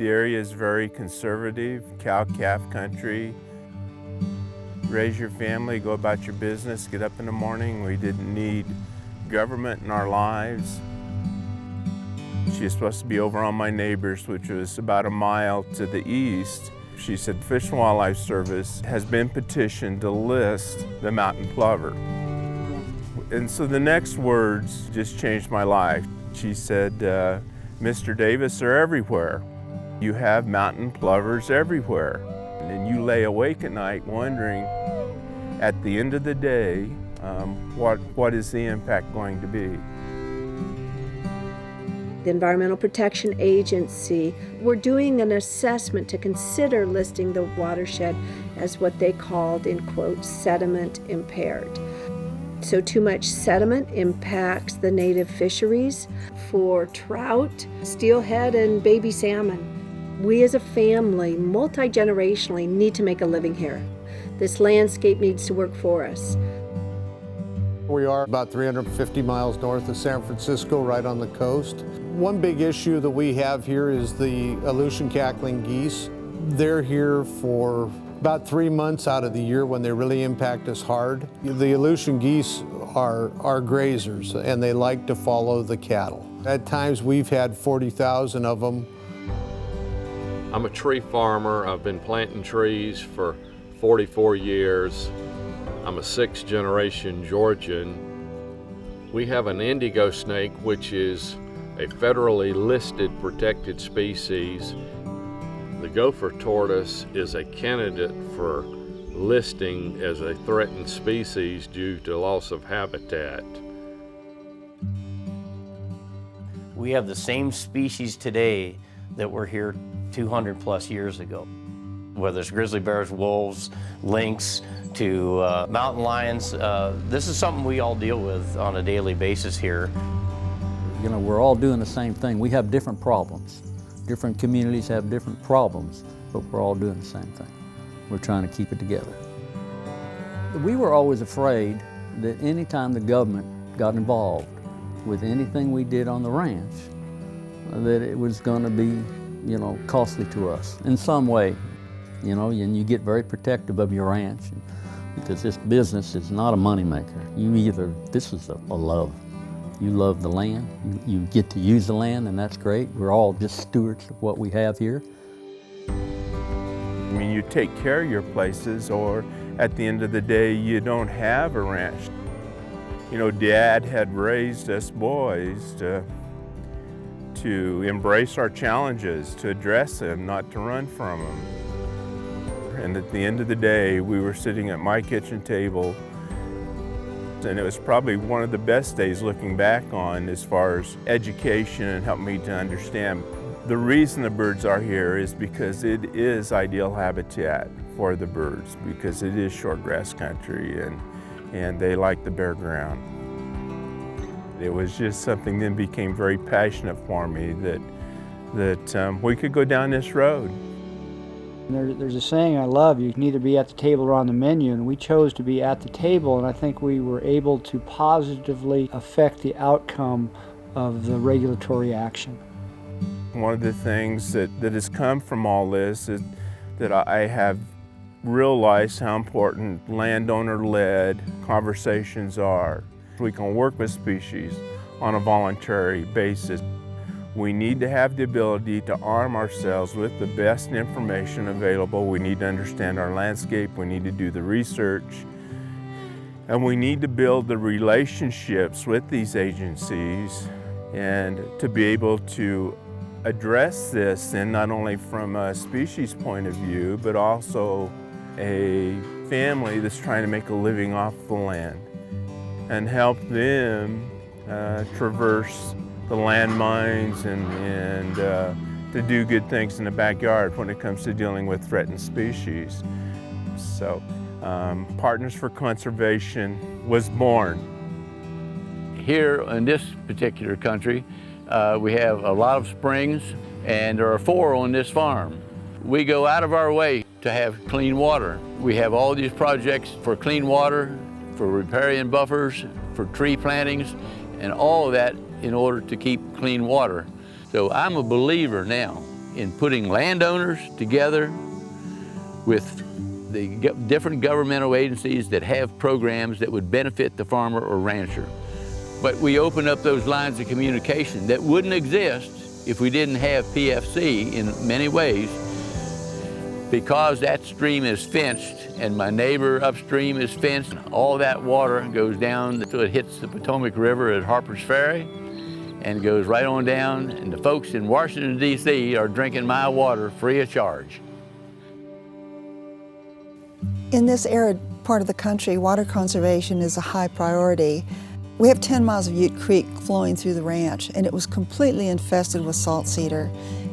The area is very conservative, cow-calf country. Raise your family, go about your business, get up in the morning. We didn't need government in our lives. She was supposed to be over on my neighbor's, which was about a mile to the east. She said, Fish and Wildlife Service has been petitioned to list the mountain plover. And so the next words just changed my life. She said, Mr. Davis, they're everywhere. You have mountain plovers everywhere. And you lay awake at night wondering, at the end of the day, what is the impact going to be? The Environmental Protection Agency, we're doing an assessment to consider listing the watershed as what they called, in quotes, sediment impaired. So too much sediment impacts the native fisheries for trout, steelhead, and baby salmon. We as a family, multi-generationally, need to make a living here. This landscape needs to work for us. We are about 350 miles north of San Francisco, right on the coast. One big issue that we have here is the Aleutian cackling geese. They're here for about 3 months out of the year when they really impact us hard. The Aleutian geese are grazers, and they like to follow the cattle. At times we've had 40,000 of them. I'm a tree farmer. I've been planting trees for 44 years. I'm a 6th generation Georgian. We have an indigo snake, which is a federally listed protected species. The gopher tortoise is a candidate for listing as a threatened species due to loss of habitat. We have the same species today that were here 200 plus years ago. Whether it's grizzly bears, wolves, lynx, to mountain lions, this is something we all deal with on a daily basis here. You know, we're all doing the same thing. We have different problems. Different communities have different problems, but we're all doing the same thing. We're trying to keep it together. We were always afraid that anytime the government got involved with anything we did on the ranch, that it was going to be, you know, costly to us in some way. You know, and you get very protective of your ranch because this business is not a moneymaker. This is a love. You love the land, you get to use the land, and that's great. We're all just stewards of what we have here. I mean, you take care of your places, or at the end of the day, you don't have a ranch. You know, Dad had raised us boys to embrace our challenges, to address them, not to run from them. And at the end of the day, we were sitting at my kitchen table, and it was probably one of the best days looking back on as far as education and helped me to understand. The reason the birds are here is because it is ideal habitat for the birds, because it is short grass country and they like the bare ground. It was just something that became very passionate for me that we could go down this road. There's a saying I love, you can either be at the table or on the menu, and we chose to be at the table, and I think we were able to positively affect the outcome of the regulatory action. One of the things that has come from all this is that I have realized how important landowner-led conversations are. We can work with species on a voluntary basis. We need to have the ability to arm ourselves with the best information available. We need to understand our landscape, we need to do the research, and we need to build the relationships with these agencies and to be able to address this, and not only from a species point of view, but also a family that's trying to make a living off the land and help them traverse the landmines and to do good things in the backyard when it comes to dealing with threatened species. So Partners for Conservation was born. Here in this particular country, we have a lot of springs, and there are 4 on this farm. We go out of our way to have clean water. We have all these projects for clean water, for riparian buffers, for tree plantings, and all of that in order to keep clean water. So I'm a believer now in putting landowners together with the different governmental agencies that have programs that would benefit the farmer or rancher. But we open up those lines of communication that wouldn't exist if we didn't have PFC in many ways. Because that stream is fenced and my neighbor upstream is fenced, all that water goes down until it hits the Potomac River at Harper's Ferry and goes right on down, and the folks in Washington, D.C. are drinking my water free of charge. In this arid part of the country, water conservation is a high priority. We have 10 miles of Ute Creek flowing through the ranch, and it was completely infested with salt cedar.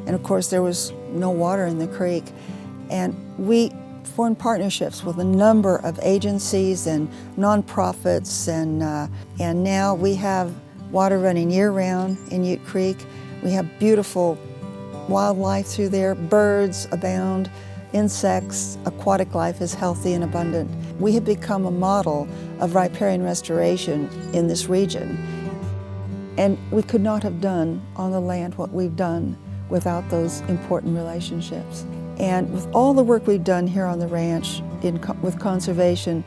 And of course, there was no water in the creek. And we formed partnerships with a number of agencies and nonprofits, and now we have water running year-round in Ute Creek. We have beautiful wildlife through there. Birds abound, insects, aquatic life is healthy and abundant. We have become a model of riparian restoration in this region. And we could not have done on the land what we've done without those important relationships. And with all the work we've done here on the ranch with conservation,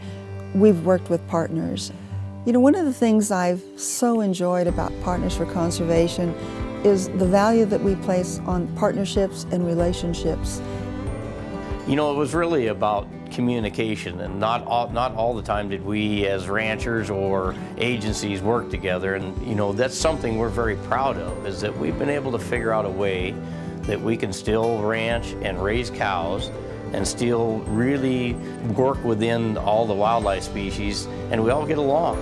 we've worked with partners. You know, one of the things I've so enjoyed about Partners for Conservation is the value that we place on partnerships and relationships. You know, it was really about communication, and not all the time did we as ranchers or agencies work together. And you know, that's something we're very proud of, is that we've been able to figure out a way that we can still ranch and raise cows and still really work within all the wildlife species, and we all get along.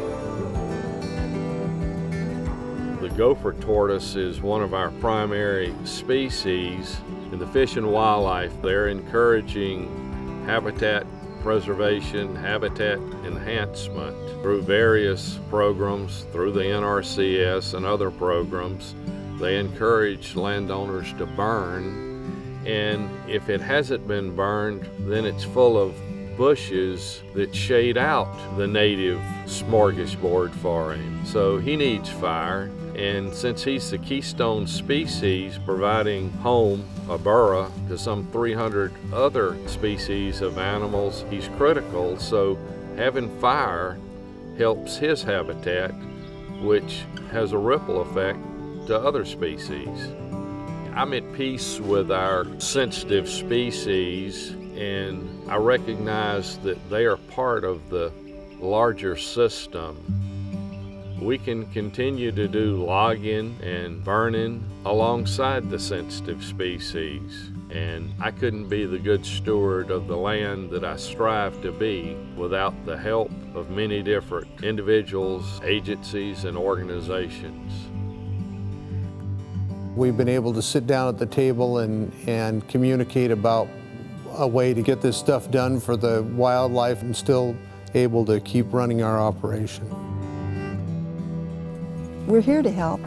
The gopher tortoise is one of our primary species. In the Fish and Wildlife, they're encouraging habitat preservation, habitat enhancement through various programs, through the NRCS and other programs. They encourage landowners to burn, and if it hasn't been burned, then it's full of bushes that shade out the native smorgasbord for him. So he needs fire, and since he's the keystone species providing home, a burrow, to some 300 other species of animals, he's critical. So having fire helps his habitat, which has a ripple effect to other species. I'm at peace with our sensitive species, and I recognize that they are part of the larger system. We can continue to do logging and burning alongside the sensitive species, and I couldn't be the good steward of the land that I strive to be without the help of many different individuals, agencies, and organizations. We've been able to sit down at the table and communicate about a way to get this stuff done for the wildlife and still able to keep running our operation. We're here to help,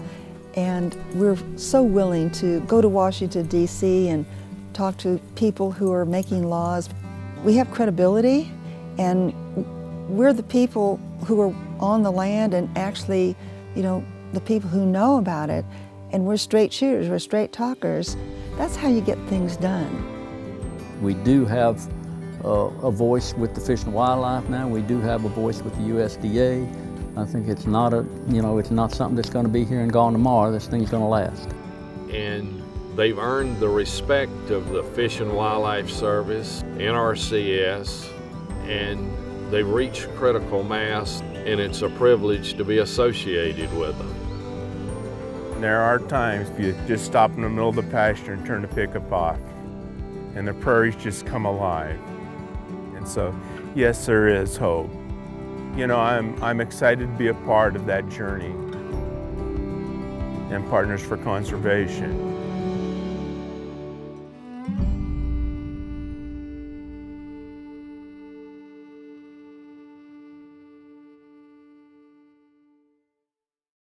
and we're so willing to go to Washington, D.C. and talk to people who are making laws. We have credibility, and we're the people who are on the land and actually, you know, the people who know about it. And we're straight shooters, we're straight talkers. That's how you get things done. We do have a voice with the Fish and Wildlife now. We do have a voice with the USDA. I think it's not it's not something that's going to be here and gone tomorrow. This thing's going to last. And they've earned the respect of the Fish and Wildlife Service, NRCS, and they've reached critical mass, and it's a privilege to be associated with them. There are times if you just stop in the middle of the pasture and turn the pickup off, and the prairies just come alive. And so, yes, there is hope. You know, I'm excited to be a part of that journey and Partners for Conservation.